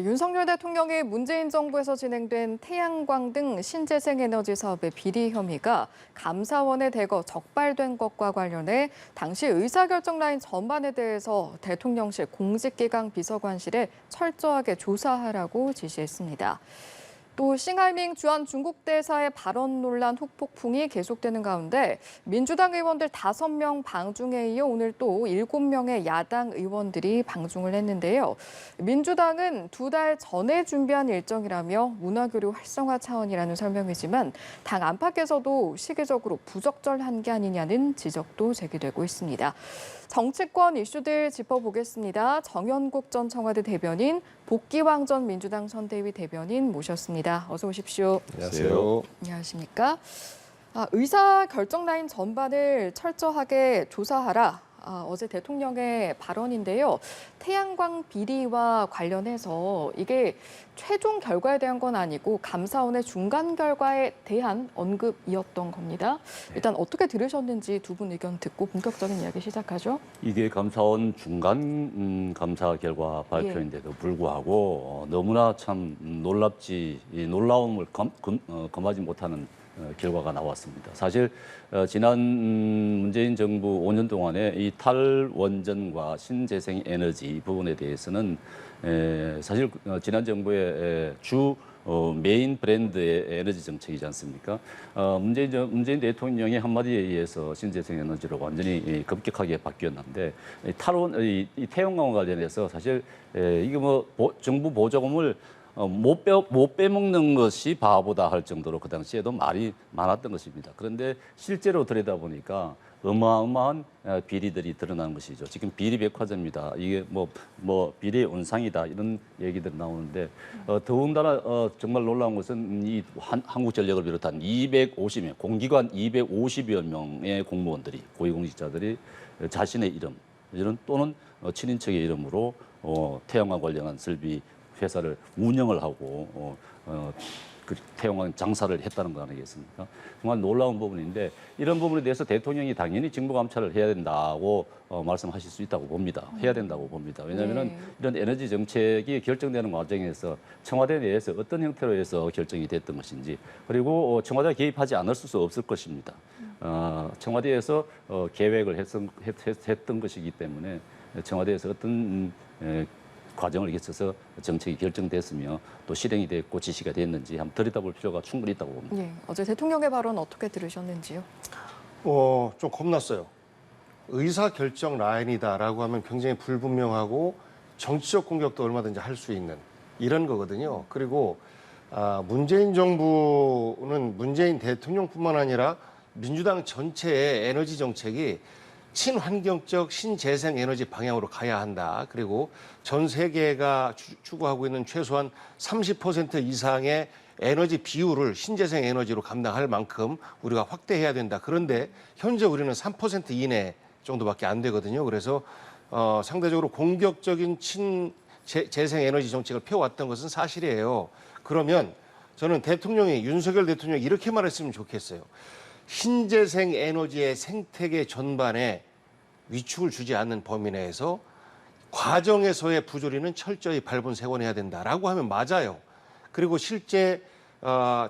윤석열 대통령이 문재인 정부에서 진행된 태양광 등 신재생 에너지 사업의 비리 혐의가 감사원에 대거 적발된 것과 관련해 당시 의사결정 라인 전반에 대해서 대통령실 공직기강 비서관실에 철저하게 조사하라고 지시했습니다. 또 싱하이밍 주한 중국 대사의 발언 논란 후폭풍이 계속되는 가운데 민주당 의원들 5명 방중에 이어 오늘 또 7명의 야당 의원들이 방중을 했는데요. 민주당은 2달 전에 준비한 일정이라며 문화교류 활성화 차원이라는 설명이지만 당 안팎에서도 시기적으로 부적절한 게 아니냐는 지적도 제기되고 있습니다. 정치권 이슈들 짚어보겠습니다. 정연국 전 청와대 대변인, 복귀왕 전 민주당 선대위 대변인 모셨습니다. 어서 오십시오. 안녕하세요. 안녕하십니까? 의사 결정 라인 전반을 철저하게 조사하라. 어제 대통령의 발언인데요. 태양광 비리와 관련해서 이게 최종 결과에 대한 건 아니고 감사원의 중간 결과에 대한 언급이었던 겁니다. 일단 어떻게 들으셨는지 두 분 의견 듣고 본격적인 이야기 시작하죠. 이게 감사원 중간 감사 결과 발표인데도 불구하고 너무나 참 놀라움을 금하지 못하는 결과가 나왔습니다. 사실 지난 문재인 정부 5년 동안에 이 탈원전과 신재생 에너지 부분에 대해서는 사실 지난 정부의 주 메인 브랜드의 에너지 정책이지 않습니까? 문재인 대통령의 한마디에 의해서 신재생 에너지로 완전히 급격하게 바뀌었는데 이 태양광과 관련해서 사실 이게 뭐 정부 보조금을 못 빼먹는 것이 바보다 할 정도로 그 당시에도 말이 많았던 것입니다. 그런데 실제로 들여다보니까 어마어마한 비리들이 드러난 것이죠. 지금 비리 백화점이다. 이게 뭐 비리의 온상이다. 이런 얘기들이 나오는데 더군다나 정말 놀라운 것은 이 한국전력을 비롯한 250명, 공기관 250여 명의 공무원들이, 고위공직자들이 자신의 이름 또는 친인척의 이름으로 태양광 관련한 설비 회사를 운영을 하고 그 태양광 장사를 했다는 거 아니겠습니까? 정말 놀라운 부분인데 이런 부분에 대해서 대통령이 당연히 직무 감찰을 해야 된다고 말씀하실 수 있다고 봅니다. 해야 된다고 봅니다. 왜냐하면 이런 에너지 정책이 결정되는 과정에서 청와대 내에서 어떤 형태로 해서 결정이 됐던 것인지 그리고 청와대가 개입하지 않을 수 없을 것입니다. 청와대에서 계획을 했던 것이기 때문에 청와대에서 어떤 과정을 거쳐서 정책이 결정됐으며 또 실행이 됐고 지시가 됐는지 한번 들여다볼 필요가 충분히 있다고 봅니다. 네, 어제 대통령의 발언 어떻게 들으셨는지요? 좀 겁났어요. 의사결정 라인이다라고 하면 굉장히 불분명하고 정치적 공격도 얼마든지 할 수 있는 이런 거거든요. 그리고 문재인 정부는 문재인 대통령뿐만 아니라 민주당 전체의 에너지 정책이 친환경적 신재생 에너지 방향으로 가야 한다. 그리고 전 세계가 추구하고 있는 최소한 30% 이상의 에너지 비율을 신재생 에너지로 감당할 만큼 우리가 확대해야 된다. 그런데 현재 우리는 3% 이내 정도밖에 안 되거든요. 그래서 상대적으로 공격적인 재생 에너지 정책을 펴왔던 것은 사실이에요. 그러면 저는 윤석열 대통령이 이렇게 말했으면 좋겠어요. 신재생 에너지의 생태계 전반에 위축을 주지 않는 범위 내에서 과정에서의 부조리는 철저히 발본색원해야 된다라고 하면 맞아요. 그리고 실제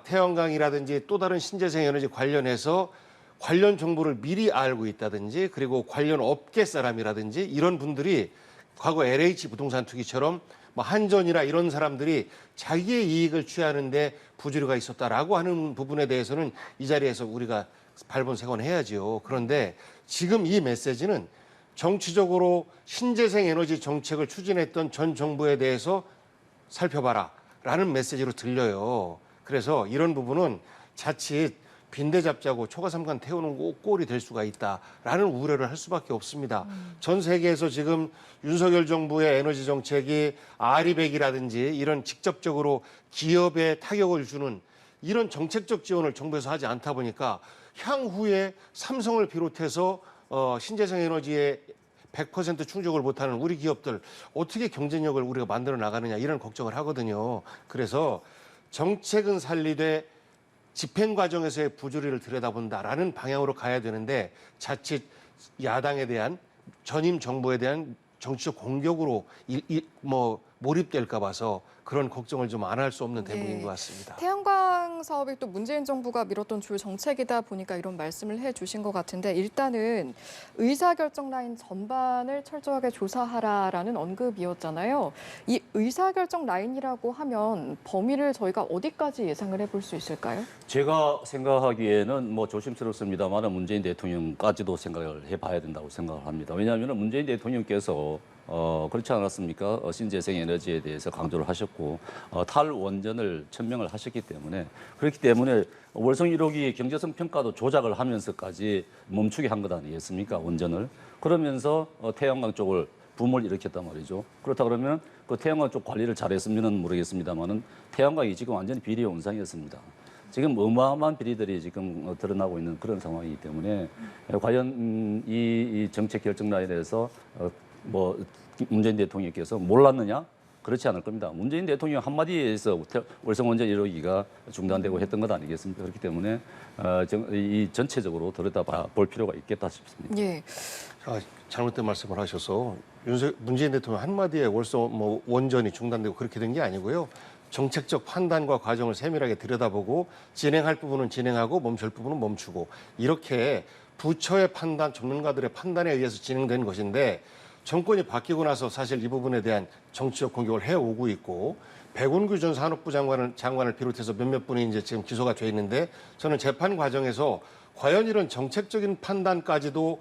태양광이라든지 또 다른 신재생 에너지 관련해서 관련 정보를 미리 알고 있다든지 그리고 관련 업계 사람이라든지 이런 분들이 과거 LH 부동산 투기처럼 뭐 한전이나 이런 사람들이 자기의 이익을 취하는데 부조리가 있었다라고 하는 부분에 대해서는 이 자리에서 우리가 발본색원해야지요. 그런데 지금 이 메시지는 정치적으로 신재생 에너지 정책을 추진했던 전 정부에 대해서 살펴봐라 라는 메시지로 들려요. 그래서 이런 부분은 자칫 빈대 잡자고 초가삼간 태우는 꼴이 될 수가 있다라는 우려를 할 수밖에 없습니다. 전 세계에서 지금 윤석열 정부의 에너지 정책이 아리백이라든지 이런 직접적으로 기업에 타격을 주는 이런 정책적 지원을 정부에서 하지 않다 보니까 향후에 삼성을 비롯해서 신재생 에너지에 100% 충족을 못하는 우리 기업들 어떻게 경쟁력을 우리가 만들어 나가느냐 이런 걱정을 하거든요. 그래서 정책은 살리되 집행 과정에서의 부조리를 들여다본다라는 방향으로 가야 되는데 자칫 야당에 대한 전임 정부에 대한 정치적 공격으로 몰입될까 봐서 그런 걱정을 좀 안 할 수 없는 대목인 네. 것 같습니다. 태양광 사업이 또 문재인 정부가 미뤘던 주요 정책이다 보니까 이런 말씀을 해주신 것 같은데 일단은 의사결정 라인 전반을 철저하게 조사하라라는 언급이었잖아요. 이 의사결정 라인이라고 하면 범위를 저희가 어디까지 예상을 해볼 수 있을까요? 제가 생각하기에는 뭐 조심스럽습니다만 문재인 대통령까지도 생각을 해봐야 된다고 생각을 합니다. 왜냐하면 문재인 대통령께서 그렇지 않았습니까? 신재생 에너지에 대해서 강조를 하셨고 탈원전을 천명을 하셨기 때문에 그렇기 때문에 월성 1호기 경제성 평가도 조작을 하면서까지 멈추게 한 것 아니겠습니까? 원전을. 그러면서 태양광 쪽을 붐을 일으켰단 말이죠. 그렇다 그러면 그 태양광 쪽 관리를 잘했으면 모르겠습니다만은 태양광이 지금 완전히 비리 온상이었습니다. 지금 어마어마한 비리들이 지금 드러나고 있는 그런 상황이기 때문에 과연 이 정책 결정 라인에서 뭐 문재인 대통령께서 몰랐느냐? 그렇지 않을 겁니다. 문재인 대통령 한마디에서 월성원전 1호기가 중단되고 했던 것 아니겠습니까? 그렇기 때문에 이 전체적으로 들여다볼 필요가 있겠다 싶습니다. 예. 잘못된 말씀을 하셔서 문재인 대통령 한마디에 월성 원전이 중단되고 그렇게 된 게 아니고요. 정책적 판단과 과정을 세밀하게 들여다보고 진행할 부분은 진행하고 멈출 부분은 멈추고 이렇게 부처의 판단, 전문가들의 판단에 의해서 진행된 것인데 정권이 바뀌고 나서 사실 이 부분에 대한 정치적 공격을 해오고 있고 백운규 전 산업부 장관을 비롯해서 몇몇 분이 이제 지금 기소가 돼 있는데 저는 재판 과정에서 과연 이런 정책적인 판단까지도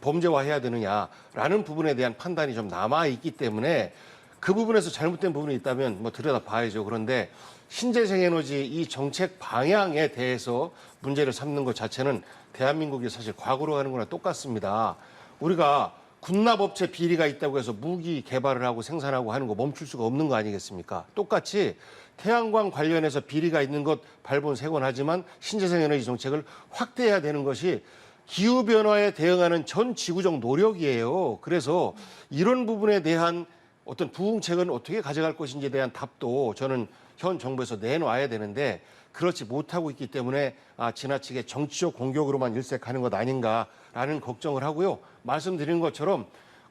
범죄화해야 되느냐라는 부분에 대한 판단이 좀 남아 있기 때문에 그 부분에서 잘못된 부분이 있다면 뭐 들여다봐야죠. 그런데 신재생 에너지 이 정책 방향에 대해서 문제를 삼는 것 자체는 대한민국이 사실 과거로 가는 거랑 똑같습니다. 우리가 군납업체 비리가 있다고 해서 무기 개발을 하고 생산하고 하는 거 멈출 수가 없는 거 아니겠습니까? 똑같이 태양광 관련해서 비리가 있는 것 발본색원하지만 신재생 에너지 정책을 확대해야 되는 것이 기후변화에 대응하는 전 지구적 노력이에요. 그래서 이런 부분에 대한 어떤 부응책은 어떻게 가져갈 것인지에 대한 답도 저는 현 정부에서 내놔야 되는데 그렇지 못하고 있기 때문에 지나치게 정치적 공격으로만 일색하는 것 아닌가라는 걱정을 하고요. 말씀드린 것처럼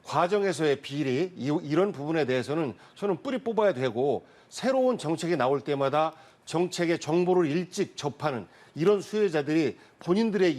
과정에서의 비리 이런 부분에 대해서는 저는 뿌리 뽑아야 되고 새로운 정책이 나올 때마다 정책의 정보를 일찍 접하는 이런 수혜자들이 본인들의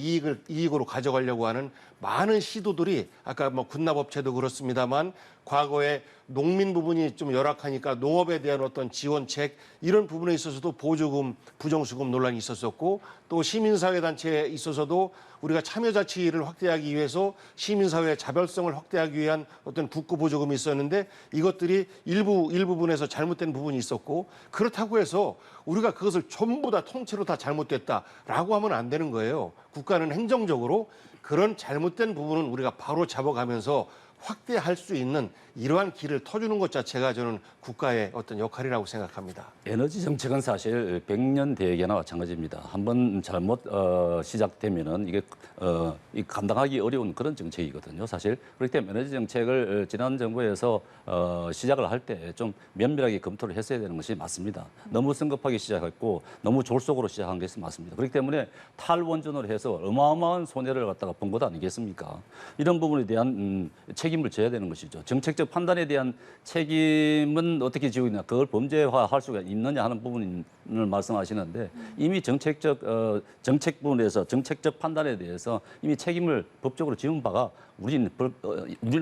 이익으로 가져가려고 하는 많은 시도들이 아까 뭐 군납업체도 그렇습니다만 과거에 농민 부분이 좀 열악하니까 농업에 대한 어떤 지원책 이런 부분에 있어서도 보조금, 부정수급 논란이 있었었고 또 시민사회 단체에 있어서도 우리가 참여자치를 확대하기 위해서 시민사회의 자발성을 확대하기 위한 어떤 국고 보조금이 있었는데 이것들이 일부분에서 잘못된 부분이 있었고 그렇다고 해서 우리가 그것을 전부 다 통째로 다 잘못됐다라고 하면 안 되는 거예요. 국가는 행정적으로 그런 잘못된 부분은 우리가 바로 잡아가면서 확대할 수 있는 이러한 길을 터주는 것 자체가 저는 국가의 어떤 역할이라고 생각합니다. 에너지 정책은 사실 100년 대계나 마찬가지입니다. 한번 잘못 시작되면은 이게 감당하기 어려운 그런 정책이거든요. 사실 그렇기 때문에 에너지 정책을 지난 정부에서 시작을 할 때 좀 면밀하게 검토를 했어야 되는 것이 맞습니다. 너무 성급하게 시작했고 너무 졸속으로 시작한 것이 맞습니다. 그렇기 때문에 탈원전을 해서 어마어마한 손해를 갖다가 본 것 아니겠습니까? 이런 부분에 대한 책임을 져야 되는 것이죠. 정책적 판단에 대한 책임은 어떻게 지고 있냐, 그걸 범죄화할 수가 있느냐 하는 부분을 말씀하시는데 이미 정책 부분에서 정책적 판단에 대해서 이미 책임을 법적으로 지은 바가 우리는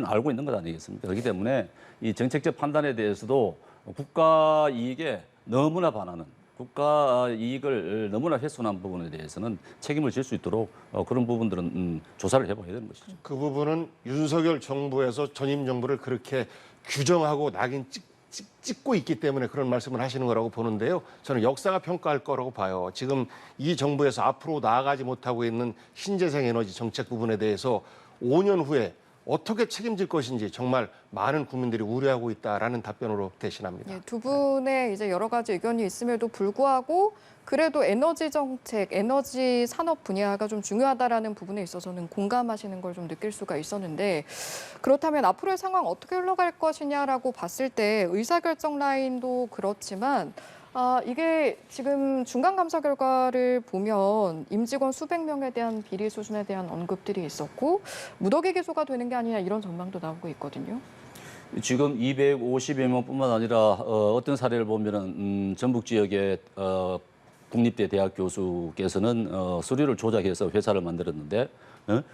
알고 있는 것 아니겠습니까? 그렇기 때문에 이 정책적 판단에 대해서도 국가 이익에 너무나 반하는 국가 이익을 너무나 훼손한 부분에 대해서는 책임을 질 수 있도록 그런 부분들은 조사를 해봐야 되는 것이죠. 그 부분은 윤석열 정부에서 전임 정부를 그렇게 규정하고 낙인 찍고 있기 때문에 그런 말씀을 하시는 거라고 보는데요. 저는 역사가 평가할 거라고 봐요. 지금 이 정부에서 앞으로 나아가지 못하고 있는 신재생 에너지 정책 부분에 대해서 5년 후에 어떻게 책임질 것인지 정말 많은 국민들이 우려하고 있다라는 답변으로 대신합니다. 예, 두 분의 이제 여러 가지 의견이 있음에도 불구하고 그래도 에너지 정책, 에너지 산업 분야가 좀 중요하다라는 부분에 있어서는 공감하시는 걸 좀 느낄 수가 있었는데 그렇다면 앞으로의 상황 어떻게 흘러갈 것이냐라고 봤을 때 의사결정 라인도 그렇지만 이게 지금 중간감사 결과를 보면 임직원 수백 명에 대한 비리 수준에 대한 언급들이 있었고 무더기 기소가 되는 게 아니냐 이런 전망도 나오고 있거든요. 지금 250여 명뿐만 아니라 어떤 사례를 보면은 전북 지역의 국립대 대학 교수께서는 서류를 조작해서 회사를 만들었는데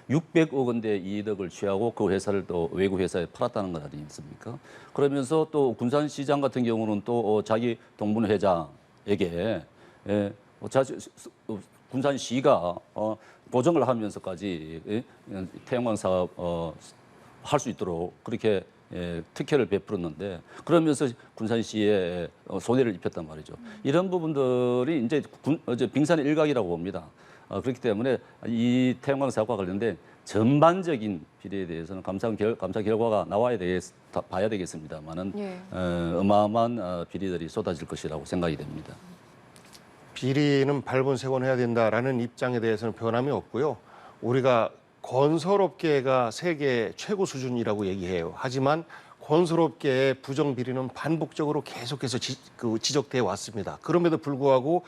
600억 원대 이득을 취하고 그 회사를 또 외국 회사에 팔았다는 것 아니겠습니까? 그러면서 또 군산시장 같은 경우는 또 자기 동문 회장에게 군산시가 보증을 하면서까지 태양광 사업 할 수 있도록 그렇게 특혜를 베풀었는데 그러면서 군산시에 손해를 입혔단 말이죠. 이런 부분들이 이제 빙산의 일각이라고 봅니다. 그렇기 때문에 이 태양광 사업과 관련된 전반적인 비리에 대해서는 감사 결과가 나와야 봐야 되겠습니다만은 예. 어마어마한 비리들이 쏟아질 것이라고 생각이 됩니다. 비리는 발본색원해야 된다라는 입장에 대해서는 변함이 없고요. 우리가 건설업계가 세계 최고 수준이라고 얘기해요. 하지만 건설업계의 부정비리는 반복적으로 계속해서 지적돼 왔습니다. 그럼에도 불구하고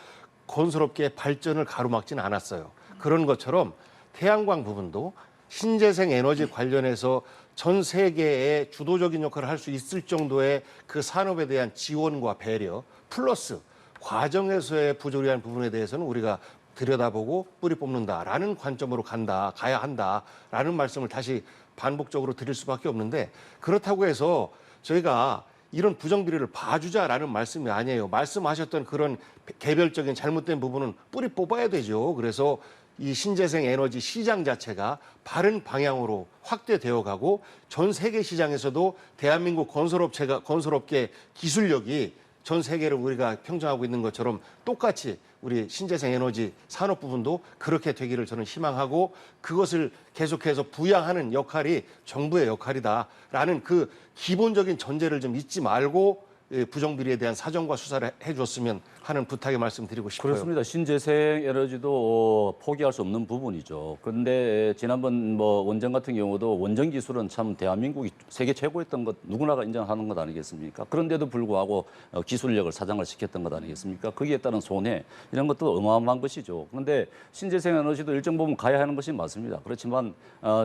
건설업계의 발전을 가로막지는 않았어요. 그런 것처럼 태양광 부분도 신재생 에너지 관련해서 전 세계에 주도적인 역할을 할 수 있을 정도의 그 산업에 대한 지원과 배려 플러스 과정에서의 부조리한 부분에 대해서는 우리가 들여다보고 뿌리 뽑는다라는 관점으로 가야 한다라는 말씀을 다시 반복적으로 드릴 수밖에 없는데 그렇다고 해서 저희가 이런 부정비리를 봐주자라는 말씀이 아니에요. 말씀하셨던 그런 개별적인 잘못된 부분은 뿌리 뽑아야 되죠. 그래서 이 신재생 에너지 시장 자체가 바른 방향으로 확대되어 가고 전 세계 시장에서도 대한민국 건설업계 기술력이 전 세계를 우리가 평정하고 있는 것처럼 똑같이 우리 신재생 에너지 산업 부분도 그렇게 되기를 저는 희망하고 그것을 계속해서 부양하는 역할이 정부의 역할이다라는 그 기본적인 전제를 좀 잊지 말고 부정비리에 대한 사정과 수사를 해줬으면 하는 부탁의 말씀드리고 싶어요. 그렇습니다. 신재생 에너지도 포기할 수 없는 부분이죠. 그런데 지난번 원전 같은 경우도 원전 기술은 참 대한민국이 세계 최고였던 것 누구나가 인정하는 것 아니겠습니까? 그런데도 불구하고 기술력을 사장을 시켰던 것 아니겠습니까? 거기에 따른 손해 이런 것도 어마어마한 것이죠. 그런데 신재생 에너지도 일정 부분 가야 하는 것이 맞습니다. 그렇지만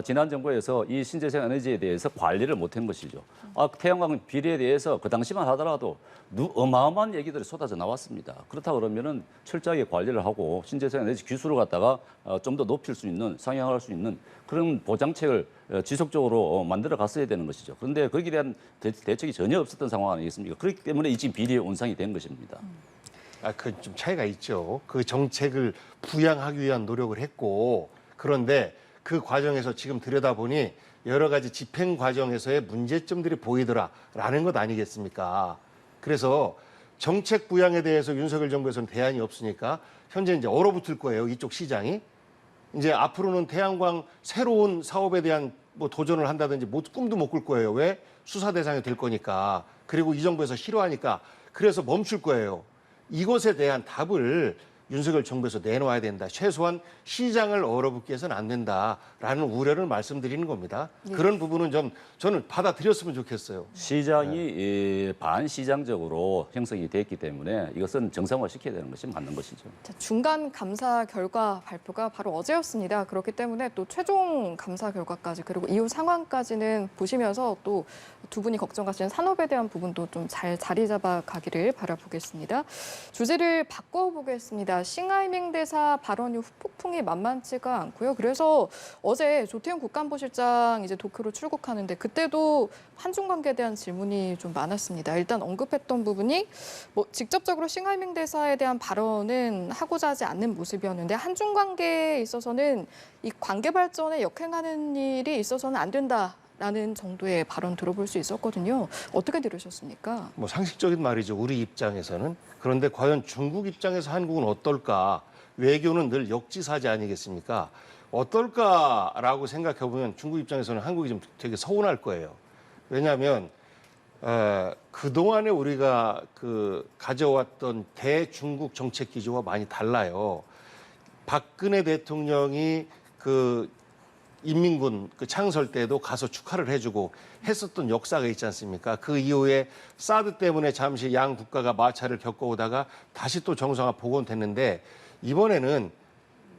지난 정부에서 이 신재생 에너지에 대해서 관리를 못한 것이죠. 태양광 비리에 대해서 그 당시만 하더라도 어마어마한 얘기들이 쏟아져 나왔습니다. 그렇다 그러면은 철저하게 관리를 하고 신재생 에너지 기술을 갖다가 좀 더 높일 수 있는 상향할 수 있는 그런 보장책을 지속적으로 만들어 갔어야 되는 것이죠. 그런데 거기에 대한 대책이 전혀 없었던 상황 아니겠습니까? 그렇기 때문에 이 지금 비리의 온상이 된 것입니다. 그 좀 차이가 있죠. 그 정책을 부양하기 위한 노력을 했고 그런데 그 과정에서 지금 들여다보니 여러 가지 집행 과정에서의 문제점들이 보이더라라는 것 아니겠습니까? 그래서 정책 부양에 대해서 윤석열 정부에서는 대안이 없으니까 현재 이제 얼어붙을 거예요. 이쪽 시장이. 이제 앞으로는 태양광 새로운 사업에 대한 도전을 한다든지 꿈도 못 꿀 거예요. 왜? 수사 대상이 될 거니까. 그리고 이 정부에서 싫어하니까. 그래서 멈출 거예요. 이것에 대한 답을 윤석열 정부에서 내놓아야 된다. 최소한 시장을 얼어붙게 해서는 안 된다라는 우려를 말씀드리는 겁니다. 예. 그런 부분은 저는 받아들였으면 좋겠어요. 시장이 반시장적으로 형성이 됐기 때문에 이것은 정상화시켜야 되는 것이 맞는 것이죠. 자, 중간 감사 결과 발표가 바로 어제였습니다. 그렇기 때문에 또 최종 감사 결과까지 그리고 이후 상황까지는 보시면서 또 두 분이 걱정하시는 산업에 대한 부분도 좀 잘 자리 잡아 가기를 바라보겠습니다. 주제를 바꿔보겠습니다. 싱하이밍 대사 발언 이후 폭풍이 만만치가 않고요. 그래서 어제 조태용 국가안보실장 이제 도쿄로 출국하는데 그때도 한중 관계에 대한 질문이 좀 많았습니다. 일단 언급했던 부분이 직접적으로 싱하이밍 대사에 대한 발언은 하고자 하지 않는 모습이었는데 한중 관계에 있어서는 이 관계 발전에 역행하는 일이 있어서는 안 된다라는 정도의 발언 들어볼 수 있었거든요. 어떻게 들으셨습니까? 상식적인 말이죠. 우리 입장에서는. 그런데 과연 중국 입장에서 한국은 어떨까? 외교는 늘 역지사지 아니겠습니까? 어떨까라고 생각해 보면 중국 입장에서는 한국이 좀 되게 서운할 거예요. 왜냐하면 그동안에 우리가 가져왔던 대중국 정책 기조와 많이 달라요. 박근혜 대통령이 인민군 창설 때도 가서 축하를 해주고 했었던 역사가 있지 않습니까? 그 이후에 사드 때문에 잠시 양 국가가 마찰을 겪어오다가 다시 또 정상화 복원됐는데 이번에는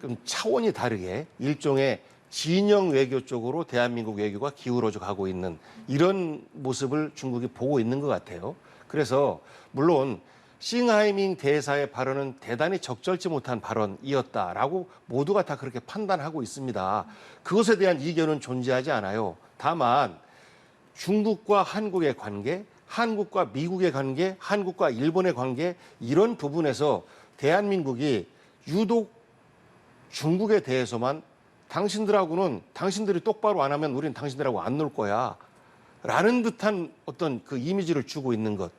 좀 차원이 다르게 일종의 진영 외교 쪽으로 대한민국 외교가 기울어져 가고 있는 이런 모습을 중국이 보고 있는 것 같아요. 그래서 물론 싱하이밍 대사의 발언은 대단히 적절치 못한 발언이었다라고 모두가 다 그렇게 판단하고 있습니다. 그것에 대한 이견은 존재하지 않아요. 다만 중국과 한국의 관계, 한국과 미국의 관계, 한국과 일본의 관계 이런 부분에서 대한민국이 유독 중국에 대해서만 당신들하고는 당신들이 똑바로 안 하면 우리는 당신들하고 안 놀 거야 라는 듯한 어떤 그 이미지를 주고 있는 것.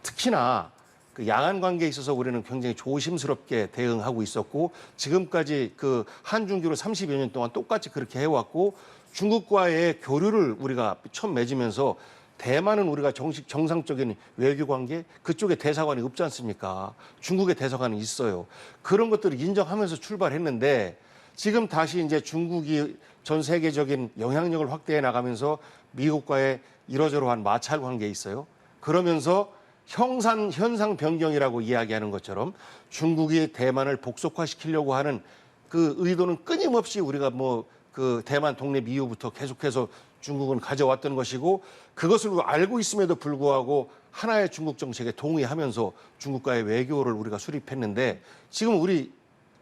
특히나 그 양안 관계에 있어서 우리는 굉장히 조심스럽게 대응하고 있었고 지금까지 그 한중교를 30여 년 동안 똑같이 그렇게 해왔고 중국과의 교류를 우리가 처음 맺으면서 대만은 우리가 정상적인 외교 관계 그쪽에 대사관이 없지 않습니까? 중국의 대사관이 있어요. 그런 것들을 인정하면서 출발했는데 지금 다시 이제 중국이 전 세계적인 영향력을 확대해 나가면서 미국과의 이러저러한 마찰 관계에 있어요. 그러면서 현상 변경이라고 이야기하는 것처럼 중국이 대만을 복속화시키려고 하는 그 의도는 끊임없이 우리가 뭐 그 대만 독립 이후부터 계속해서 중국은 가져왔던 것이고 그것을 알고 있음에도 불구하고 하나의 중국 정책에 동의하면서 중국과의 외교를 우리가 수립했는데 지금 우리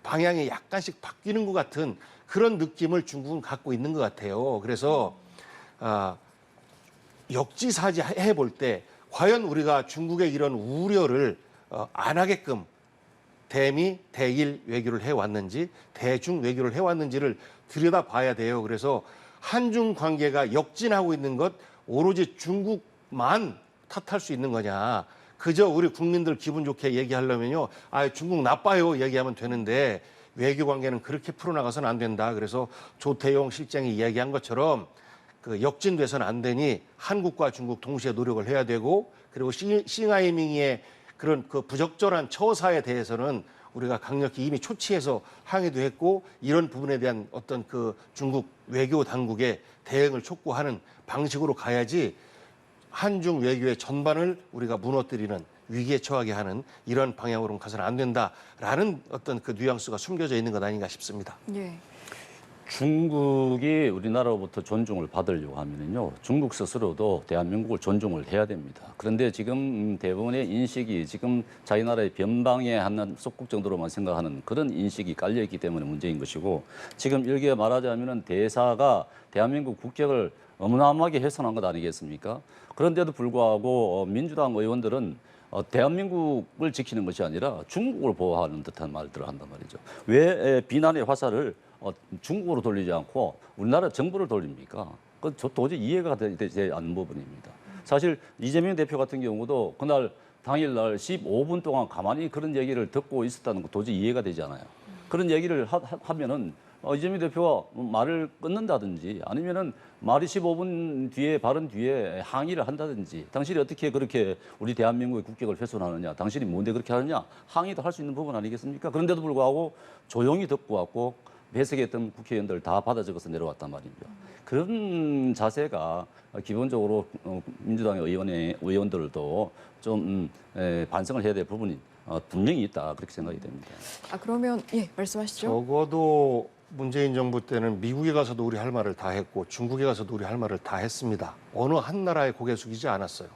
방향이 약간씩 바뀌는 것 같은 그런 느낌을 중국은 갖고 있는 것 같아요. 그래서 역지사지해 볼 때 과연 우리가 중국의 이런 우려를 안 하게끔 대미, 대일 외교를 해왔는지 대중 외교를 해왔는지를 들여다봐야 돼요. 그래서 한중 관계가 역진하고 있는 것 오로지 중국만 탓할 수 있는 거냐. 그저 우리 국민들 기분 좋게 얘기하려면요. 중국 나빠요 얘기하면 되는데 외교 관계는 그렇게 풀어나가서는 안 된다. 그래서 조태용 실장이 이야기한 것처럼 그 역진돼서는 안 되니 한국과 중국 동시에 노력을 해야 되고 그리고 싱하이밍의 그런 그 부적절한 처사에 대해서는 우리가 강력히 이미 초치해서 항의도 했고 이런 부분에 대한 어떤 그 중국 외교 당국의 대응을 촉구하는 방식으로 가야지 한중 외교의 전반을 우리가 무너뜨리는 위기에 처하게 하는 이런 방향으로는 가서는 안 된다라는 어떤 그 뉘앙스가 숨겨져 있는 것 아닌가 싶습니다. 예. 중국이 우리나라로부터 존중을 받으려고 하면요, 중국 스스로도 대한민국을 존중을 해야 됩니다. 그런데 지금 대부분의 인식이 지금 자기 나라의 변방의 한 속국 정도로만 생각하는 그런 인식이 깔려 있기 때문에 문제인 것이고, 지금 일개 말하자면은 대사가 대한민국 국격을 어마어마하게 훼손한 것 아니겠습니까? 그런데도 불구하고 민주당 의원들은 대한민국을 지키는 것이 아니라 중국을 보호하는 듯한 말들을 한단 말이죠. 왜 비난의 화살을 중국으로 돌리지 않고 우리나라 정부를 돌립니까? 그 도저히 이해가 되지 않는 부분입니다. 사실 이재명 대표 같은 경우도 그날 당일날 15분 동안 가만히 그런 얘기를 듣고 있었다는 거 도저히 이해가 되지 않아요. 그런 얘기를 하면은 이재명 대표가 말을 끊는다든지 아니면은 말이 15분 뒤에 발언 뒤에 항의를 한다든지 당신이 어떻게 그렇게 우리 대한민국의 국격을 훼손하느냐, 당신이 뭔데 그렇게 하느냐 항의도 할 수 있는 부분 아니겠습니까? 그런데도 불구하고 조용히 듣고 왔고 배석했던 국회의원들 다 받아 적어서 내려왔단 말입니다. 그런 자세가 기본적으로 민주당의 의원들도 좀 반성을 해야 될 부분이 분명히 있다 그렇게 생각이 됩니다. 그러면 예 말씀하시죠. 적어도 문재인 정부 때는 미국에 가서도 우리 할 말을 다 했고 중국에 가서도 우리 할 말을 다 했습니다. 어느 한 나라에 고개 숙이지 않았어요.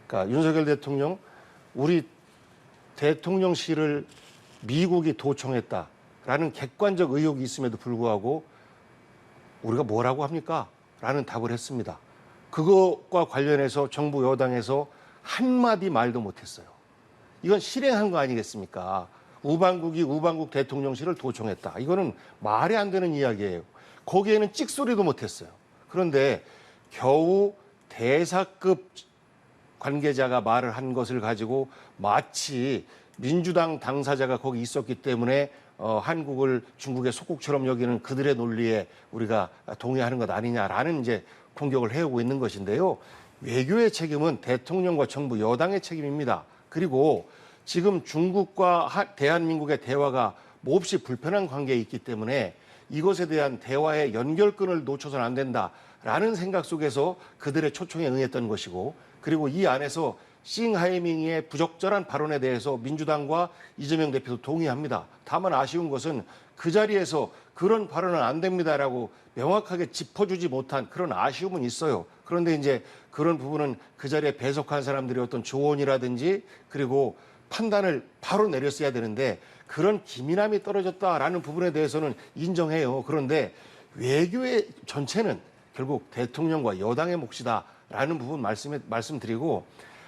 그러니까 윤석열 대통령 우리 대통령실을 미국이 도청했다라는 객관적 의혹이 있음에도 불구하고 우리가 뭐라고 합니까? 라는 답을 했습니다. 그것과 관련해서 정부 여당에서 한마디 말도 못했어요. 이건 실행한 거 아니겠습니까? 우방국이 우방국 대통령실을 도청했다. 이거는 말이 안 되는 이야기예요. 거기에는 찍소리도 못했어요. 그런데 겨우 대사급 관계자가 말을 한 것을 가지고 마치 민주당 당사자가 거기 있었기 때문에 한국을 중국의 속국처럼 여기는 그들의 논리에 우리가 동의하는 것 아니냐라는 이제 공격을 해오고 있는 것인데요. 외교의 책임은 대통령과 정부 여당의 책임입니다. 그리고 지금 중국과 대한민국의 대화가 몹시 불편한 관계에 있기 때문에 이것에 대한 대화의 연결끈을 놓쳐서는 안 된다라는 생각 속에서 그들의 초청에 응했던 것이고, 그리고 이 안에서 싱하이밍의 부적절한 발언에 대해서 민주당과 이재명 대표도 동의합니다. 다만 아쉬운 것은 그 자리에서 그런 발언은 안 됩니다라고 명확하게 짚어주지 못한 그런 아쉬움은 있어요. 그런데 이제 그런 부분은 그 자리에 배석한 사람들의 어떤 조언이라든지 그리고 판단을 바로 내렸어야 되는데 그런 기민함이 떨어졌다라는 부분에 대해서는 인정해요. 그런데 외교의 전체는 결국 대통령과 여당의 몫이다라는 부분 말씀드리고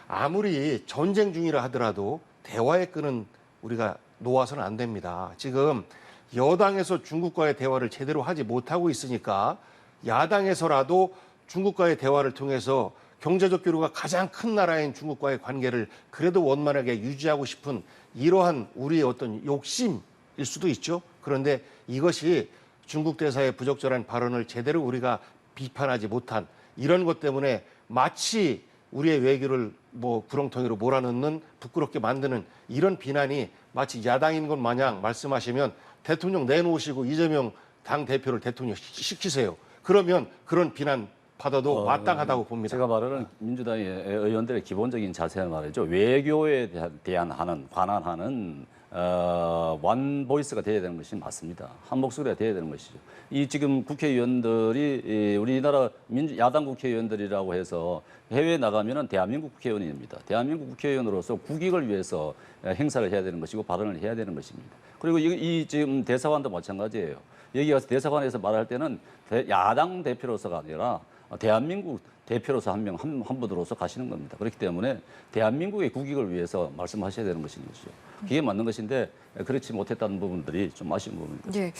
아무리 전쟁 중이라 하더라도 대화의 끈은 우리가 놓아서는 안 됩니다. 지금 여당에서 중국과의 대화를 제대로 하지 못하고 있으니까 야당에서라도 중국과의 대화를 통해서 경제적 교류가 가장 큰 나라인 중국과의 관계를 그래도 원만하게 유지하고 싶은 이러한 우리의 어떤 욕심일 수도 있죠. 그런데 이것이 중국 대사의 부적절한 발언을 제대로 우리가 비판하지 못한 이런 것 때문에 마치 우리의 외교를 뭐 구렁텅이로 몰아넣는 부끄럽게 만드는 이런 비난이 마치 야당인 것 마냥 말씀하시면 대통령 내놓으시고 이재명 당 대표를 대통령 시키세요. 그러면 그런 비난 받아도 마땅하다고 봅니다. 제가 말하는 민주당의 의원들의 기본적인 자세는 말이죠. 외교에 관한하는 원 보이스가 돼야 되는 것이 맞습니다. 한 목소리가 돼야 되는 것이죠. 이 지금 국회의원들이 우리나라 야당 국회의원들이라고 해서 해외에 나가면은 대한민국 국회의원입니다. 대한민국 국회의원으로서 국익을 위해서 행사를 해야 되는 것이고 발언을 해야 되는 것입니다. 그리고 이 지금 대사관도 마찬가지예요. 여기 가서 대사관에서 말할 때는 야당 대표로서가 아니라 대한민국 대표로서 한 분으로서 가시는 겁니다. 그렇기 때문에 대한민국의 국익을 위해서 말씀하셔야 되는 것인 것이죠. 그게 맞는 것인데 그렇지 못했다는 부분들이 좀 아쉬운 부분입니다. 예.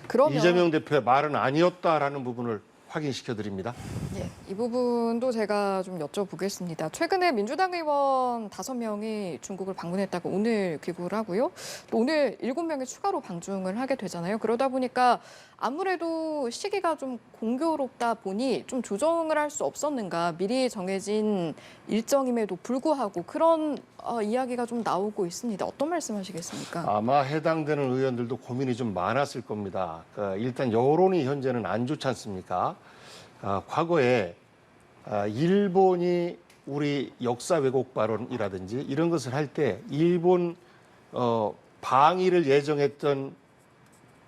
그러면 이재명 대표의 말은 아니었다라는 부분을 확인시켜 드립니다. 예, 이 부분도 제가 좀 여쭤보겠습니다. 최근에 민주당 의원 5명이 중국을 방문했다고 오늘 귀국을 하고요. 또 오늘 7명이 추가로 방중을 하게 되잖아요. 그러다 보니까 아무래도 시기가 좀 공교롭다 보니 좀 조정을 할 수 없었는가. 미리 정해진 일정임에도 불구하고 그런 이야기가 좀 나오고 있습니다. 어떤 말씀하시겠습니까? 아마 해당되는 의원들도 고민이 좀 많았을 겁니다. 일단 여론이 현재는 안 좋지 않습니까? 과거에 일본이 우리 역사 왜곡 발언이라든지 이런 것을 할 때 일본 방위를 예정했던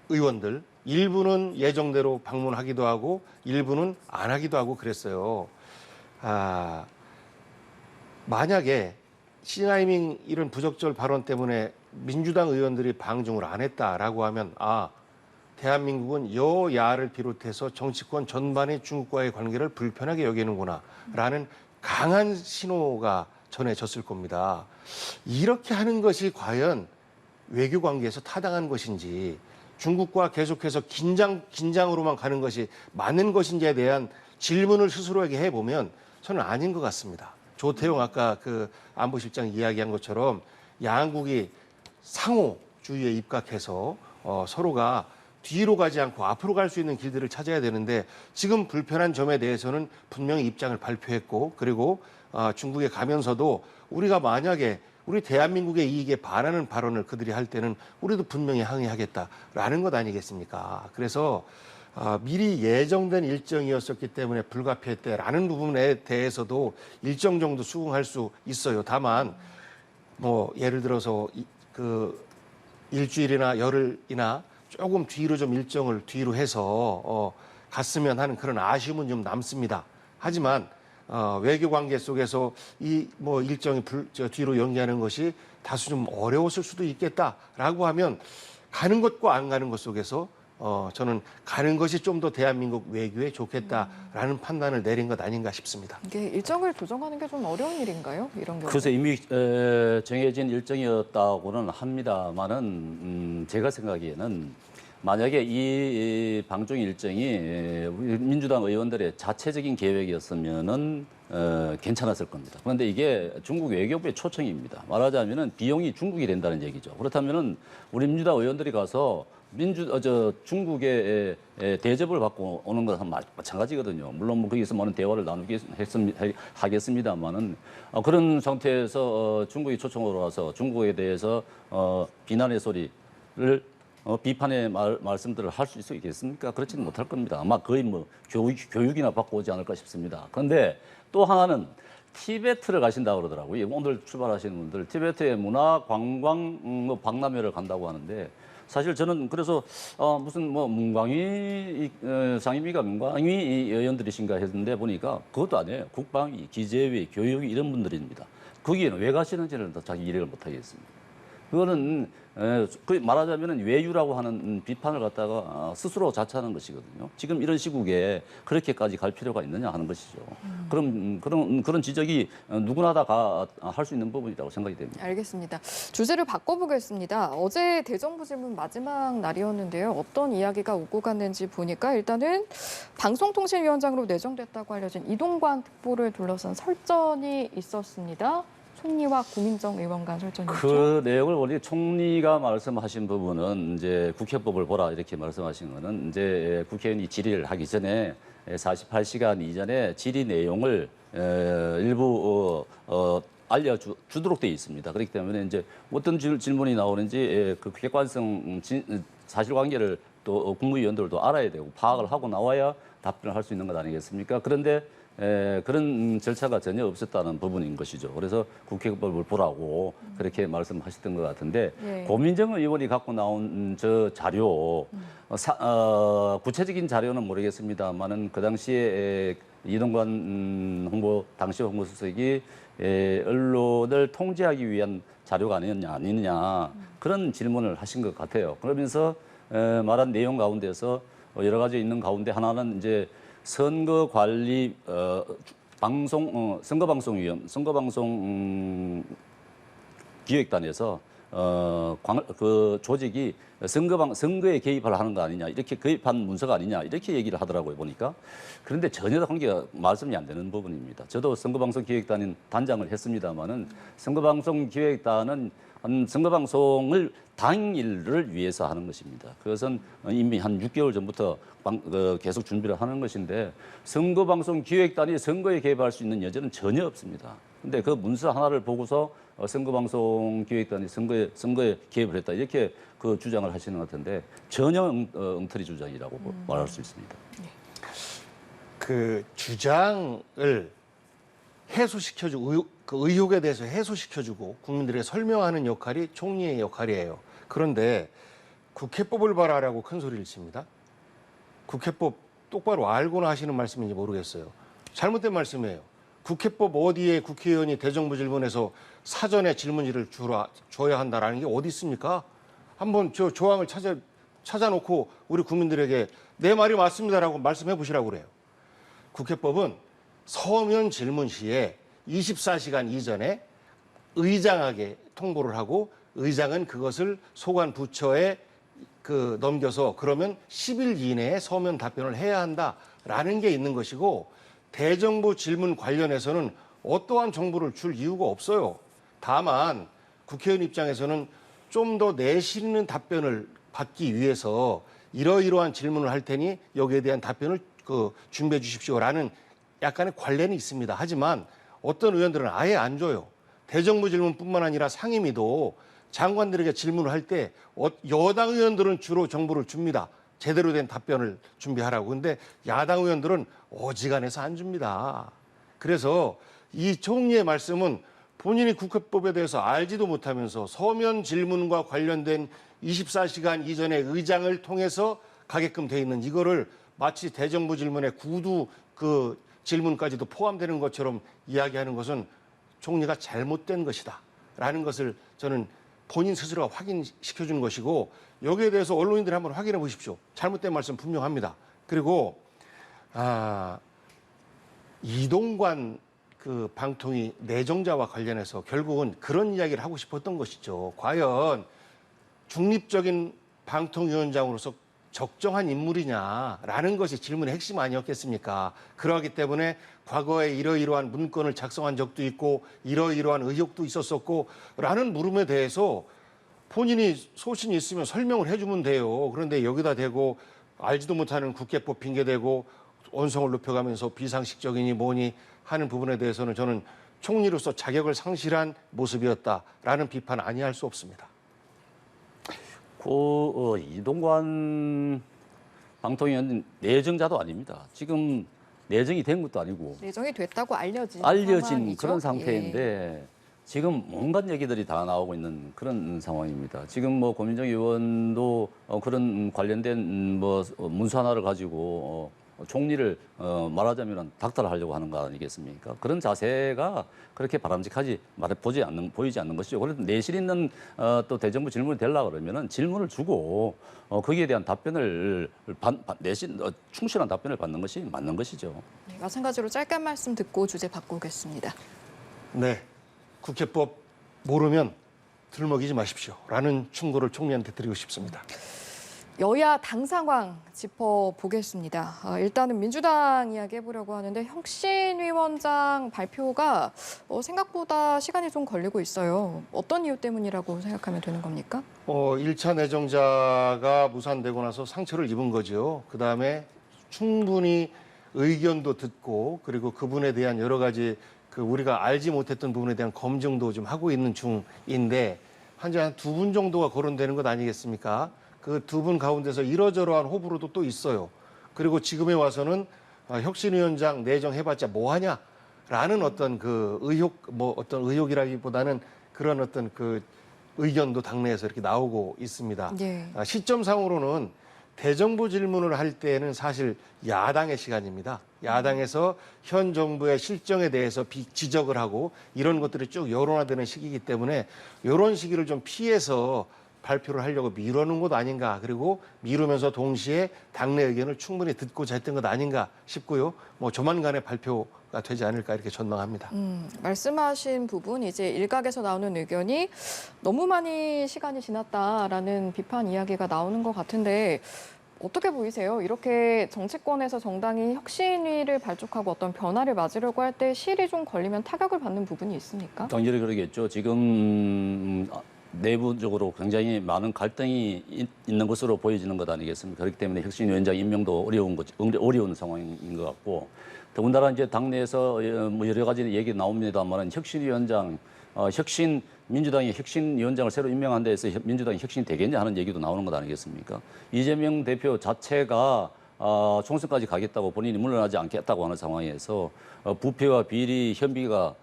의원들 일부는 예정대로 방문하기도 하고 일부는 안 하기도 하고 그랬어요. 만약에 싱하이밍 이런 부적절 발언 때문에 민주당 의원들이 방중을 안 했다라고 하면 대한민국은 여야를 비롯해서 정치권 전반의 중국과의 관계를 불편하게 여기는구나라는 강한 신호가 전해졌을 겁니다. 이렇게 하는 것이 과연 외교 관계에서 타당한 것인지 중국과 계속해서 긴장으로만 가는 것이 맞는 것인지에 대한 질문을 스스로에게 해보면 저는 아닌 것 같습니다. 조태용 아까 그 안보실장 이야기한 것처럼 양국이 상호주의에 입각해서 서로가 뒤로 가지 않고 앞으로 갈 수 있는 길들을 찾아야 되는데 지금 불편한 점에 대해서는 분명히 입장을 발표했고 그리고 중국에 가면서도 우리가 만약에 우리 대한민국의 이익에 반하는 발언을 그들이 할 때는 우리도 분명히 항의하겠다라는 것 아니겠습니까? 그래서 미리 예정된 일정이었었기 때문에 불가피했다라는 부분에 대해서도 일정 정도 수긍할 수 있어요. 다만 뭐 예를 들어서 그 일주일이나 열흘이나 조금 뒤로 좀 일정을 뒤로 해서 갔으면 하는 그런 아쉬움은 좀 남습니다. 하지만 외교 관계 속에서 이 뭐 일정이 뒤로 연기하는 것이 다소 좀 어려웠을 수도 있겠다라고 하면 가는 것과 안 가는 것 속에서 저는 가는 것이 좀 더 대한민국 외교에 좋겠다라는 판단을 내린 것 아닌가 싶습니다. 이게 일정을 조정하는 게 좀 어려운 일인가요? 이런 경우. 그래서 이미 정해진 일정이었다고는 합니다만은 제가 생각에는 만약에 이 방중 일정이 우리 민주당 의원들의 자체적인 계획이었으면은 괜찮았을 겁니다. 그런데 이게 중국 외교부의 초청입니다. 말하자면은 비용이 중국이 된다는 얘기죠. 그렇다면은 우리 민주당 의원들이 가서 중국의 대접을 받고 오는 것은 마찬가지거든요. 물론 뭐 거기서 많은 대화를 하겠습니다만은 그런 상태에서 중국이 초청으로 와서 중국에 대해서 비난의 소리를 비판의 말씀들을 할 수 있겠습니까? 그렇지는 못할 겁니다. 아마 거의 뭐 교육이나 받고 오지 않을까 싶습니다. 그런데 또 하나는 티베트를 가신다고 그러더라고요. 오늘 출발하시는 분들 티베트의 문화 관광 뭐 박람회를 간다고 하는데 사실 저는 그래서 무슨 뭐 문광희 상임위가 문광희 의원들이신가 했는데 보니까 그것도 아니에요. 국방위, 기재위, 교육위 이런 분들입니다. 거기에는 왜 가시는지는 더 자기 이해를 못 하겠습니다. 그거는 그 말하자면 외유라고 하는 비판을 갖다가 스스로 자처하는 것이거든요. 지금 이런 시국에 그렇게까지 갈 필요가 있느냐 하는 것이죠. 그런 지적이 누구나 다 할 수 있는 부분이라고 생각이 됩니다. 알겠습니다. 주제를 바꿔보겠습니다. 어제 대정부 질문 마지막 날이었는데요. 어떤 이야기가 오고 갔는지 보니까 일단은 방송통신위원장으로 내정됐다고 알려진 이동관 특보를 둘러싼 설전이 있었습니다. 총리와 고민정 의원 간 설전이었죠. 그 내용을 원래 총리가 말씀하신 부분은 이제 국회법을 보라 이렇게 말씀하신 거는 이제 국회의원이 질의를 하기 전에 48시간 이전에 질의 내용을 일부 알려주도록 되어 있습니다. 그렇기 때문에 이제 어떤 질문이 나오는지 그 객관성 사실관계를 또 국무위원들도 알아야 되고 파악을 하고 나와야 답변을 할 수 있는 것 아니겠습니까? 그런데 그런 절차가 전혀 없었다는 부분인 것이죠. 그래서 국회법을 보라고 그렇게 말씀하셨던 것 같은데 예. 고민정 의원이 갖고 나온 저 자료 구체적인 자료는 모르겠습니다만은 그 당시에 이동관 당시 홍보수석이 언론을 통제하기 위한 자료가 아니느냐 그런 질문을 하신 것 같아요. 그러면서 말한 내용 가운데서 여러 가지 있는 가운데 하나는 이제 선거관리 선거방송 기획단에서 그 조직이 선거에 개입을 하는 거 아니냐 이렇게 개입한 문서가 아니냐 이렇게 얘기를 하더라고요 보니까. 그런데 전혀 관계가 말씀이 안 되는 부분입니다. 저도 선거방송 기획단인 단장을 했습니다마는 선거방송 기획단은 선거방송을 당일을 위해서 하는 것입니다. 그것은 이미 한 6개월 전부터 계속 준비를 하는 것인데 선거방송 기획단이 선거에 개입할 수 있는 여지는 전혀 없습니다. 근데 그 문서 하나를 보고서 선거방송 기획단이 선거에 개입을 했다 이렇게 그 주장을 하시는 것 같은데 전혀 엉터리 주장이라고 말할 수 있습니다. 그 주장을 해소시켜주고 그 의혹에 대해서 해소시켜주고 국민들에게 설명하는 역할이 총리의 역할이에요. 그런데 국회법을 봐라라고 큰 소리를 칩니다. 국회법 똑바로 알고는 하시는 말씀인지 모르겠어요. 잘못된 말씀이에요. 국회법 어디에 국회의원이 대정부 질문에서 사전에 질문지를 줘야 한다라는 게 어디 있습니까? 한번 저 조항을 찾아놓고 우리 국민들에게 내 말이 맞습니다라고 말씀해 보시라고 그래요. 국회법은 서면 질문 시에 24시간 이전에 의장에게 통보를 하고 의장은 그것을 소관 부처에 넘겨서 그러면 10일 이내에 서면 답변을 해야 한다라는 게 있는 것이고 대정부 질문 관련해서는 어떠한 정보를 줄 이유가 없어요. 다만 국회의원 입장에서는 좀 더 내실 있는 답변을 받기 위해서 이러이러한 질문을 할 테니 여기에 대한 답변을 준비해 주십시오라는 약간의 관례는 있습니다. 하지만 어떤 의원들은 아예 안 줘요. 대정부 질문뿐만 아니라 상임위도 장관들에게 질문을 할 때 여당 의원들은 주로 정보를 줍니다. 제대로 된 답변을 준비하라고. 근데 야당 의원들은 어지간해서 안 줍니다. 그래서 이 총리의 말씀은 본인이 국회법에 대해서 알지도 못하면서 서면 질문과 관련된 24시간 이전에 의장을 통해서 가게끔 돼 있는 이거를 마치 대정부 질문에 구두 질문까지도 포함되는 것처럼 이야기하는 것은 총리가 잘못된 것이다 라는 것을 저는 본인 스스로가 확인시켜주는 것이고 여기에 대해서 언론인들이 한번 확인해 보십시오. 잘못된 말씀 분명합니다. 그리고 이동관 방통위 내정자와 관련해서 결국은 그런 이야기를 하고 싶었던 것이죠. 과연 중립적인 방통위원장으로서 적정한 인물이냐라는 것이 질문의 핵심 아니었겠습니까? 그러기 때문에 과거에 이러이러한 문건을 작성한 적도 있고 이러이러한 의혹도 있었었고 라는 물음에 대해서 본인이 소신이 있으면 설명을 해주면 돼요. 그런데 여기다 대고 알지도 못하는 국회법 핑계대고 언성을 높여가면서 비상식적이니 뭐니 하는 부분에 대해서는 저는 총리로서 자격을 상실한 모습이었다라는 비판 아니할 수 없습니다. 이동관 방통위원 내정자도 아닙니다. 지금 내정이 된 것도 아니고 내정이 됐다고 알려진 알려진 상황이죠? 그런 예. 상태인데 지금 온갖 얘기들이 다 나오고 있는 그런 상황입니다. 지금 뭐 고민정 의원도 그런 관련된 뭐 문서 하나를 가지고 총리를 말하자면 닥달하려고 하는 거 아니겠습니까? 그런 자세가 그렇게 바람직하지 보이지 않는 것이죠. 그래서 내실 있는 또 대정부 질문이 되려고 그러면은 질문을 주고 거기에 대한 답변을 충실한 답변을 받는 것이 맞는 것이죠. 네, 마찬가지로 짧게 한 말씀 듣고 주제 바꾸겠습니다. 네, 국회법 모르면 들먹이지 마십시오라는 충고를 총리한테 드리고 싶습니다. 여야 당 상황 짚어보겠습니다. 일단은 민주당 이야기 해보려고 하는데 혁신위원장 발표가 생각보다 시간이 좀 걸리고 있어요. 어떤 이유 때문이라고 생각하면 되는 겁니까? 1차 내정자가 무산되고 나서 상처를 입은 거죠. 그다음에 충분히 의견도 듣고 그리고 그분에 대한 여러 가지 우리가 알지 못했던 부분에 대한 검증도 좀 하고 있는 중인데 현재 한 2분 정도가 거론되는 것 아니겠습니까? 그 2분 가운데서 이러저러한 호불호도 또 있어요. 그리고 지금에 와서는 혁신위원장 내정해봤자 뭐하냐라는 어떤 어떤 의혹이라기보다는 그런 어떤 의견도 당내에서 이렇게 나오고 있습니다. 예. 시점상으로는 대정부 질문을 할 때는 사실 야당의 시간입니다. 야당에서 현 정부의 실정에 대해서 지적을 하고 이런 것들이 쭉 여론화되는 시기이기 때문에 이런 시기를 좀 피해서 발표를 하려고 미루는 것 아닌가. 그리고 미루면서 동시에 당내 의견을 충분히 듣고자 했던 것 아닌가 싶고요. 뭐 조만간에 발표가 되지 않을까 이렇게 전망합니다. 말씀하신 부분 이제 일각에서 나오는 의견이 너무 많이 시간이 지났다라는 비판 이야기가 나오는 것 같은데 어떻게 보이세요? 이렇게 정치권에서 정당이 혁신위를 발족하고 어떤 변화를 맞으려고 할 때 시일이 좀 걸리면 타격을 받는 부분이 있습니까? 당연히 그러겠죠. 지금 내부적으로 굉장히 많은 갈등이 있는 것으로 보여지는 것 아니겠습니까? 그렇기 때문에 혁신위원장 임명도 어려운 상황인 것 같고, 더군다나 이제 당내에서 뭐 여러 가지 얘기 나옵니다만 혁신위원장, 민주당이 혁신위원장을 새로 임명한 데에서 민주당이 혁신이 되겠냐 하는 얘기도 나오는 것 아니겠습니까? 이재명 대표 자체가 총선까지 가겠다고 본인이 물러나지 않겠다고 하는 상황에서 부패와 비리, 현비가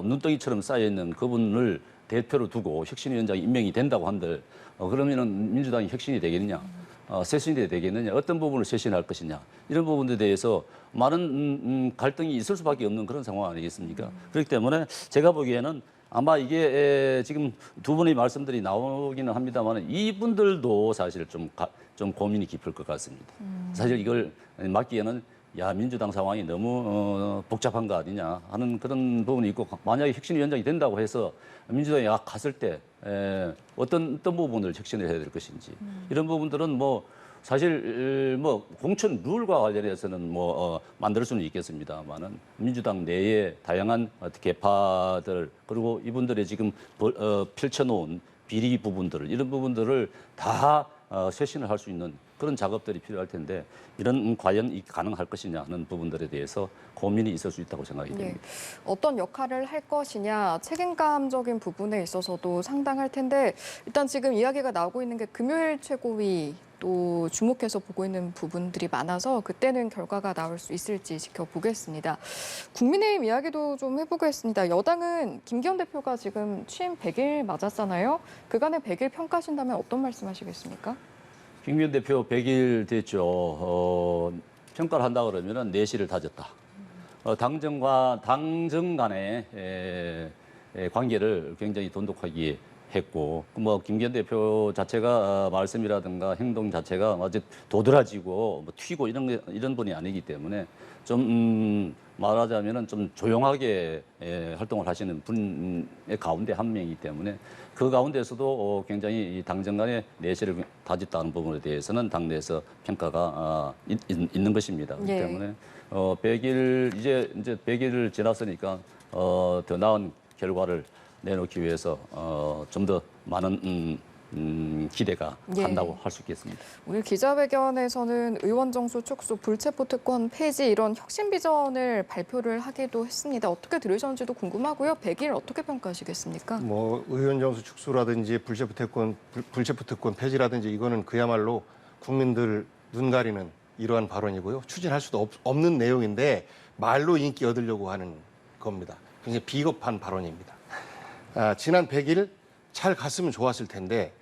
눈덩이처럼 쌓여있는 그분을 대표로 두고 혁신위원장이 임명이 된다고 한들 그러면은 민주당이 혁신이 되겠느냐, 쇄신이 되겠느냐, 어떤 부분을 쇄신할 것이냐 이런 부분에 대해서 많은 갈등이 있을 수밖에 없는 그런 상황 아니겠습니까? 그렇기 때문에 제가 보기에는 아마 이게 지금 두 분의 말씀들이 나오기는 합니다만 이분들도 사실 좀 고민이 깊을 것 같습니다. 사실 이걸 맡기에는 민주당 상황이 너무 복잡한 거 아니냐 하는 그런 부분이 있고, 만약에 혁신위원장이 된다고 해서 민주당이 갔을 때 어떤 부분을 혁신을 해야 될 것인지 이런 부분들은 뭐 사실 뭐 공천 룰과 관련해서는 만들 수는 있겠습니다만은 민주당 내에 다양한 계파들 그리고 이분들의 지금 펼쳐놓은 비리 부분들 이런 부분들을 다 쇄신을 할 수 있는 그런 작업들이 필요할 텐데 이런 과연 가능할 것이냐 하는 부분들에 대해서 고민이 있을 수 있다고 생각이 됩니다. 어떤 역할을 할 것이냐 책임감적인 부분에 있어서도 상당할 텐데 일단 지금 이야기가 나오고 있는 게 금요일 최고위 또 주목해서 보고 있는 부분들이 많아서 그때는 결과가 나올 수 있을지 지켜보겠습니다. 국민의힘 이야기도 좀 해보겠습니다. 여당은 김기현 대표가 지금 취임 100일 맞았잖아요. 그간의 100일 평가하신다면 어떤 말씀하시겠습니까? 김기현 대표 100일 됐죠. 평가를 한다 그러면은 내실을 다졌다. 당정 간의 관계를 굉장히 돈독하게 했고, 뭐 김기현 대표 자체가 말씀이라든가 행동 자체가 아주 도드라지고 튀고 이런 분이 아니기 때문에 좀 말하자면은 좀 조용하게 활동을 하시는 분의 가운데 한 명이기 때문에 그 가운데서도 굉장히 이 당정 간의 내실을 다졌다는 부분에 대해서는 당내에서 평가가 있는 것입니다. 그렇기 때문에 100일 이제 100일을 지났으니까 더 나은 결과를 내놓기 위해서 좀 더 많은 기대가 간다고 할 수 있겠습니다. 오늘 기자회견에서는 의원 정수 축소, 불체포 특권 폐지 이런 혁신 비전을 발표를 하기도 했습니다. 어떻게 들으셨는지도 궁금하고요. 100일 어떻게 평가하시겠습니까? 의원 정수 축소라든지 불체포 특권 폐지라든지 이거는 그야말로 국민들 눈 가리는 이러한 발언이고요. 추진할 수도 없는 내용인데 말로 인기 얻으려고 하는 겁니다. 굉장히 비겁한 발언입니다. 지난 100일 잘 갔으면 좋았을 텐데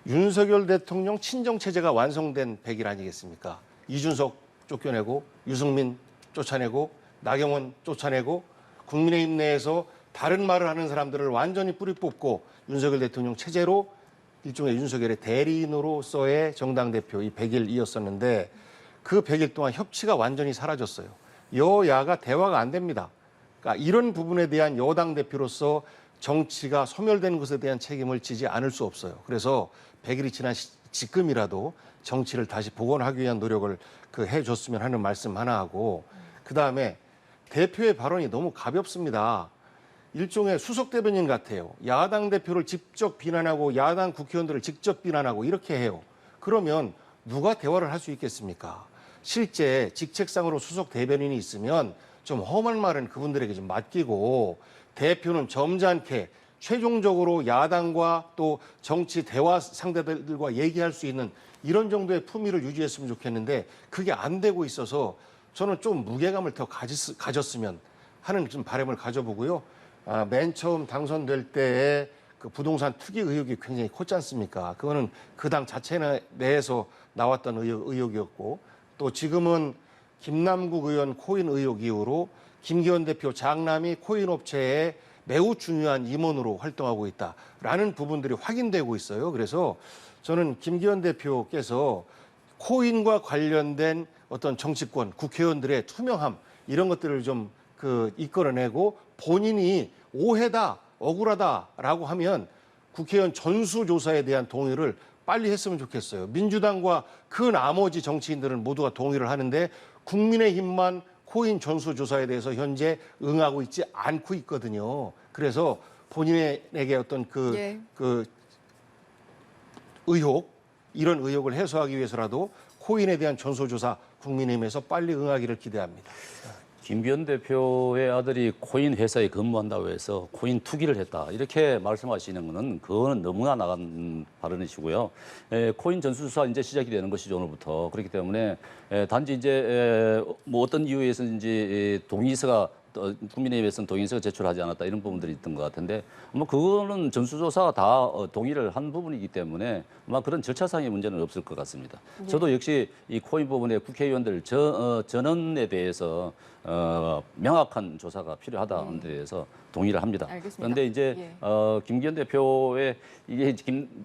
윤석열 대통령 친정체제가 완성된 100일 아니겠습니까? 이준석 쫓겨내고 유승민 쫓아내고 나경원 쫓아내고 국민의힘 내에서 다른 말을 하는 사람들을 완전히 뿌리 뽑고 윤석열 대통령 체제로 일종의 윤석열의 대리인으로서의 정당 대표 이 100일이었었는데 그 100일 동안 협치가 완전히 사라졌어요. 여야가 대화가 안 됩니다. 그러니까 이런 부분에 대한 여당 대표로서 정치가 소멸되는 것에 대한 책임을 지지 않을 수 없어요. 그래서 100일이 지난 지금이라도 정치를 다시 복원하기 위한 노력을 해줬으면 하는 말씀 하나 하고 그다음에 대표의 발언이 너무 가볍습니다. 일종의 수석 대변인 같아요. 야당 대표를 직접 비난하고 야당 국회의원들을 직접 비난하고 이렇게 해요. 그러면 누가 대화를 할 수 있겠습니까? 실제 직책상으로 수석 대변인이 있으면 좀 험한 말은 그분들에게 좀 맡기고 대표는 점잖게 최종적으로 야당과 또 정치 대화 상대들과 얘기할 수 있는 이런 정도의 품위를 유지했으면 좋겠는데 그게 안 되고 있어서 저는 좀 무게감을 더 가졌으면 하는 좀 바람을 가져보고요. 맨 처음 당선될 때의 그 부동산 투기 의혹이 굉장히 컸지 않습니까? 그거는 그 당 자체 내에서 나왔던 의혹이었고 또 지금은 김남국 의원 코인 의혹 이후로 김기현 대표 장남이 코인 업체에 매우 중요한 임원으로 활동하고 있다라는 부분들이 확인되고 있어요. 그래서 저는 김기현 대표께서 코인과 관련된 어떤 정치권, 국회의원들의 투명함 이런 것들을 좀 이끌어내고 본인이 오해다, 억울하다라고 하면 국회의원 전수조사에 대한 동의를 빨리 했으면 좋겠어요. 민주당과 그 나머지 정치인들은 모두가 동의를 하는데 국민의힘만 코인 전수조사에 대해서 현재 응하고 있지 않고 있거든요. 그래서 본인에게 어떤 의혹, 이런 의혹을 해소하기 위해서라도 코인에 대한 전수조사 국민의힘에서 빨리 응하기를 기대합니다. 김기현 대표의 아들이 코인 회사에 근무한다고 해서 코인 투기를 했다 이렇게 말씀하시는 거는 그거는 너무나 나간 발언이시고요. 코인 전수조사 이제 시작이 되는 것이죠 오늘부터. 그렇기 때문에 단지 이제 뭐 어떤 이유에서인지 동의서가 국민의힘에서는 동의서가 제출하지 않았다 이런 부분들이 있던 것 같은데 아마 그거는 전수조사가 다 동의를 한 부분이기 때문에 아마 그런 절차상의 문제는 없을 것 같습니다. 네. 저도 역시 이 코인 부분에 국회의원들 전원에 대해서 명확한 조사가 필요하다는 데에서 동의를 합니다. 알겠습니다. 그런데 이제 김기현 대표의 이게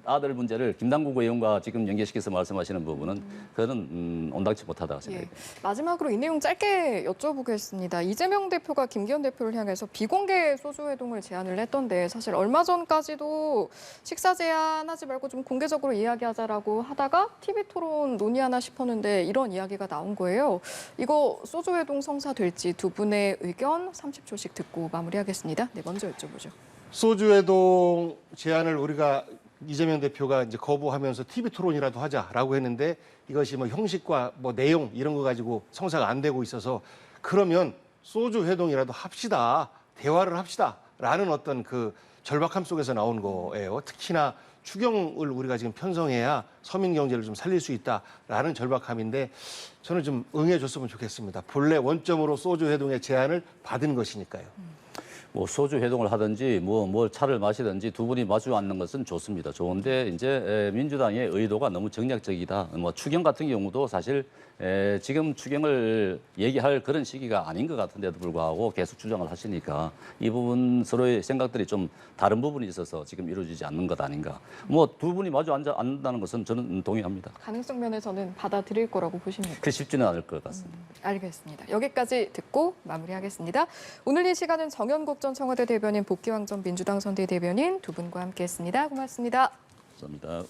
아들 문제를 김남국 의원과 지금 연계시켜서 말씀하시는 부분은 그거는 온당치 못하다고 생각합니다. 마지막으로 이 내용 짧게 여쭤보겠습니다. 이재명 대표가 김기현 대표를 향해서 비공개 소주 회동을 제안을 했던데 사실 얼마 전까지도 식사 제안하지 말고 좀 공개적으로 이야기하자라고 하다가 TV 토론 논의하나 싶었는데 이런 이야기가 나온 거예요. 이거 소주 회동 성사될지 두 분의 의견 30초씩 듣고 마무리하겠습니다. 네, 먼저 여쭤보죠. 소주 회동 제안을 우리가 이재명 대표가 이제 거부하면서 TV 토론이라도 하자라고 했는데 이것이 뭐 형식과 뭐 내용 이런 거 가지고 성사가 안 되고 있어서 그러면 소주 회동이라도 합시다. 대화를 합시다라는 어떤 그 절박함 속에서 나온 거예요. 특히나 추경을 우리가 지금 편성해야 서민 경제를 좀 살릴 수 있다라는 절박함인데 저는 좀 응해줬으면 좋겠습니다. 본래 원점으로 소주 회동의 제안을 받은 것이니까요. 뭐 소주 회동을 하든지 뭐 차를 마시든지 두 분이 마주 앉는 것은 좋습니다. 좋은데 이제 민주당의 의도가 너무 정략적이다. 뭐 추경 같은 경우도 사실 지금 추경을 얘기할 그런 시기가 아닌 것 같은데도 불구하고 계속 주장을 하시니까 이 부분 서로의 생각들이 좀 다른 부분이 있어서 지금 이루어지지 않는 것 아닌가. 뭐 두 분이 마주 앉는다는 것은 저는 동의합니다. 가능성 면에서는 받아들일 거라고 보십니까? 그 쉽지는 않을 것 같습니다. 알겠습니다. 여기까지 듣고 마무리하겠습니다. 오늘 이 시간은 정연국 전 청와대 대변인, 복귀왕 전 민주당 선대대변인 두 분과 함께했습니다. 고맙습니다. 감사합니다.